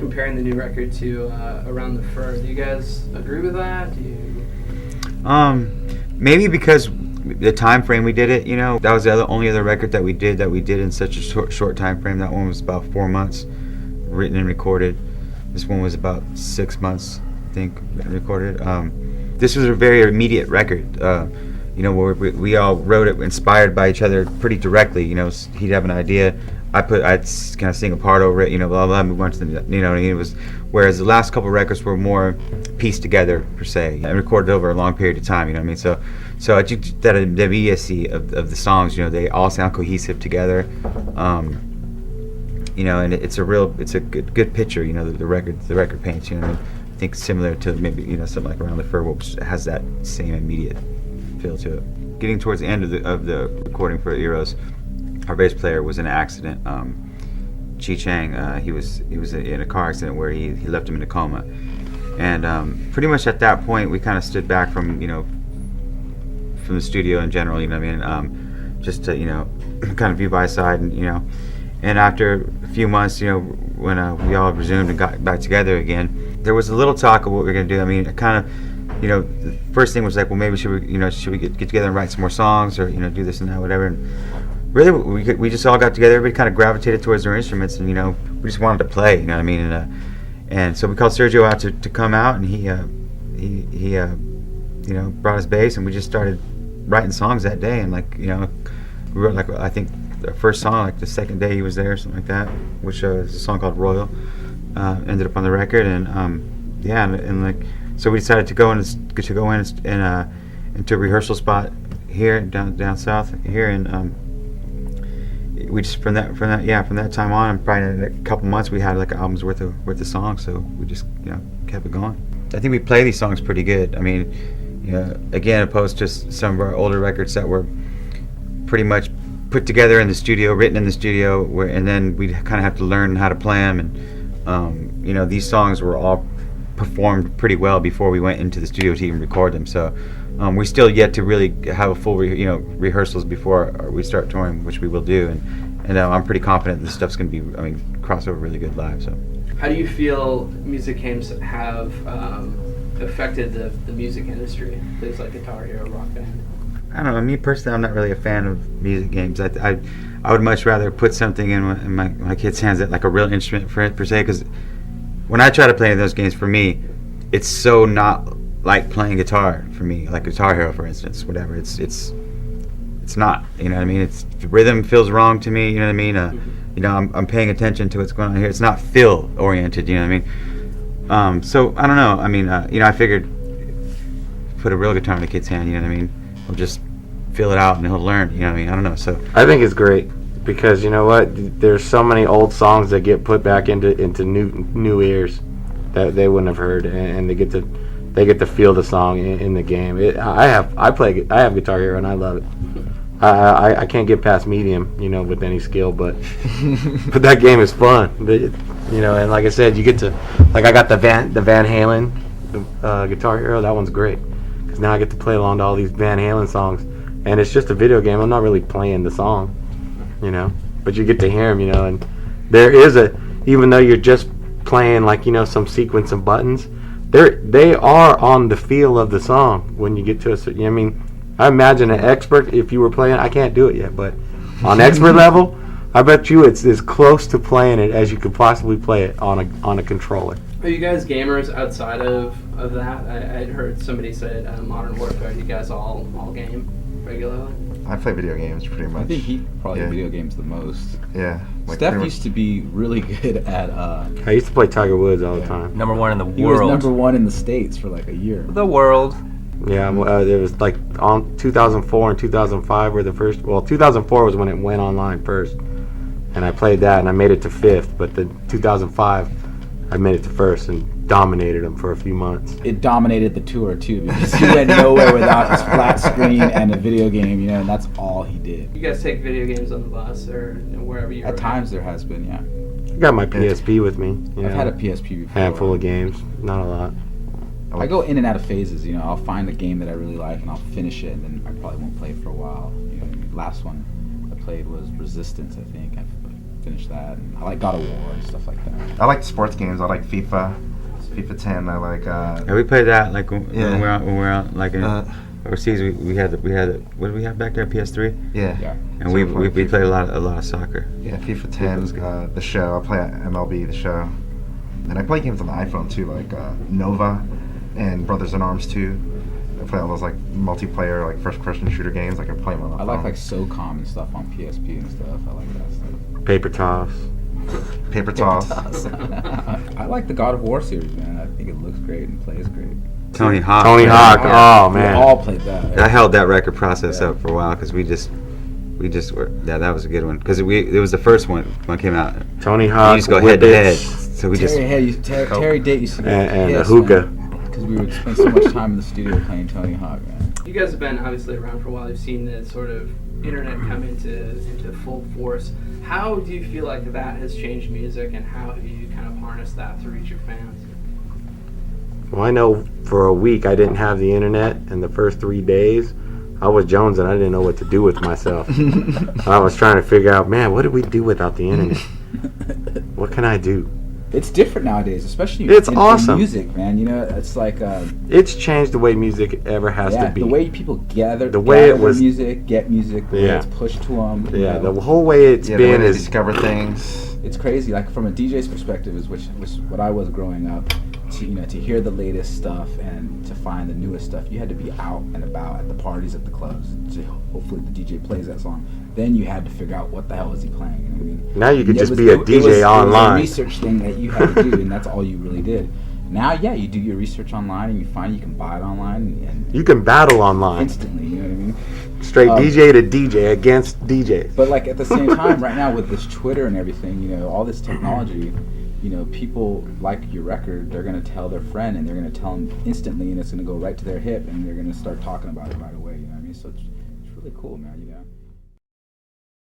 comparing the new record to Around the Fur. Do you guys agree with that? Do you? Maybe because the time frame we did it, that was the only other record that we did in such a short time frame. That one was about 4 months, written and recorded. This one was about 6 months, I think, written and recorded. This was a very immediate record. Where we all wrote it inspired by each other pretty directly. He'd have an idea, I'd kind of sing a part over it, blah blah. Move on to the, it was. Whereas the last couple of records were more pieced together per se and recorded over a long period of time. So I think that the immediacy of the songs, they all sound cohesive together. And it's a good picture. The record paints. I think similar to maybe something like Around the Fur, which has that same immediate feel to it. Getting towards the end of the recording for Eros, our bass player was in an accident. Chi Chang, he was in a car accident where he left him in a coma, and pretty much at that point we kind of stood back from the studio in general. Just to kind of view by side, and after a few months, when we all resumed and got back together again, there was a little talk of what we were gonna do. The first thing was like, well, maybe should we get together and write some more songs, or do this and that, whatever. And really, we just all got together. Everybody kind of gravitated towards their instruments, and we just wanted to play. And so we called Sergio out to come out, and he brought his bass, and we just started writing songs that day. And we wrote I think the first song the second day he was there, something like that, which is a song called Royal. Ended up on the record, and so we decided to go in into a rehearsal spot here down south here, and we just from that time on, and probably in a couple months, we had like an album's worth of songs. So we just kept it going. I think we play these songs pretty good. Again, opposed to some of our older records that were pretty much put together in the studio, written in the studio, and then we kind of have to learn how to play them. And these songs were all performed pretty well before we went into the studio to even record them. So we're still yet to really have a full rehearsals before we start touring, which we will do. And I'm pretty confident this stuff's going to be cross over really good live. So how do you feel music games have affected the music industry? Things like Guitar Hero, Rock Band. I don't know. Me personally, I'm not really a fan of music games. I would much rather put something in my kids' hands that like a real instrument per se, because when I try to play those games, for me, it's so not like playing guitar for me, like Guitar Hero, for instance, whatever. It's not, It's the rhythm feels wrong to me, I'm paying attention to what's going on here. It's not feel oriented, So I don't know. I figured put a real guitar in a kid's hand, He'll just feel it out and he'll learn, I don't know. So I think it's great. Because you know what, there's so many old songs that get put back into new ears that they wouldn't have heard, and they get to feel the song in the game. I have Guitar Hero and I love it. I can't get past medium, with any skill, but that game is fun. And like I said, you get to I got the Van Halen Guitar Hero. That one's great because now I get to play along to all these Van Halen songs, and it's just a video game. I'm not really playing the song. But you get to hear them, and there is even though you're just playing some sequence of buttons, they are on the feel of the song when you get to a certain, I imagine an expert, if you were playing, I can't do it yet, but on expert level, I bet you it's as close to playing it as you could possibly play it on a controller. Are you guys gamers outside of that? I'd heard somebody say Modern Warfare. You guys all game regularly? I play video games pretty much. I think he probably video games the most. Yeah. Steph used to be really good at... I used to play Tiger Woods all the time. Number one in the world. He was number one in the States for like a year. The world. Yeah, it was like on 2004 and 2005 were the first... Well, 2004 was when it went online first. And I played that and I made it to 5th. But the 2005, I made it to 1st and dominated them for a few months. It dominated the tour too, because he went nowhere without his flat screen and a video game, and that's all he did. You guys take video games on the bus or wherever you are? At times there has been, yeah. I got my PSP with me. I've had a PSP before. Handful of games, not a lot. I go in and out of phases, I'll find a game that I really like and I'll finish it, and then I probably won't play it for a while. The last one I played was Resistance, I think. finish that. And I like God of War and stuff like that. I like sports games. I like FIFA 10. I like. Yeah, we played that like when Yeah. when we're out like in overseas. We had what did we have back there? PS3. Yeah. Yeah. And So we we played played a lot of soccer. Yeah, FIFA was 10. good. The show. I play MLB the show, and I play games on the iPhone too, like Nova and Brothers in Arms 2. I play all those like multiplayer, like first-person shooter games. Like I play them on the I phone. like SOCOM and stuff on PSP and stuff. I like that stuff. Paper toss. Paper Toss. I like the God of War series, man. I think it looks great and plays great. Tony Hawk. Tony man. Hawk. Oh We man. all played that. I held that record process Yeah. up for a while because we just were that was a good one because it was the first one when it came out. Tony You Hawk. just go head to head. Whippets, So we just Terry Date used to get and the hookah. because we would spend so much time in the studio playing Tony Hawk, man. You guys have been obviously around for a while. You've seen the sort of internet come into full force. How do you feel like that has changed music, and how have you kind of harnessed that to reach your fans? Well, I know for a week I didn't have the internet, and the first 3 days I was Jones and I didn't know what to do with myself. I was trying to figure out, man, what do we do without the internet? What can I do? It's different nowadays, especially It's in awesome. music, man. You know, it's like It's changed the way music ever has yeah, to be. the way people gather way it their was- music, get music, the way Yeah. it's pushed to them. Yeah, the whole way it's Yeah, the way been they is discover things. it's crazy. Like from a DJ's perspective, is which was what I was growing up. To hear the latest stuff and to find the newest stuff, you had to be out and about at the parties, at the clubs. To hopefully the DJ plays that song. Then you had to figure out what the hell is he playing. You know what I mean? now you could It just was- be a it DJ was, online. It was a research thing that you had to do, and that's all you really did. Now, yeah, you do your research online, and you find you can buy it online and You can battle online. instantly. You know what I mean? Straight Um, DJ to DJ against DJs. But like at the same time, right now with this Twitter and everything, you know, all this technology, you know, people like your record, they're gonna tell their friend, and they're gonna tell them instantly, and it's gonna go right to their hip, and they're gonna start talking about it right away. You know what I mean? So it's really cool, man. You know.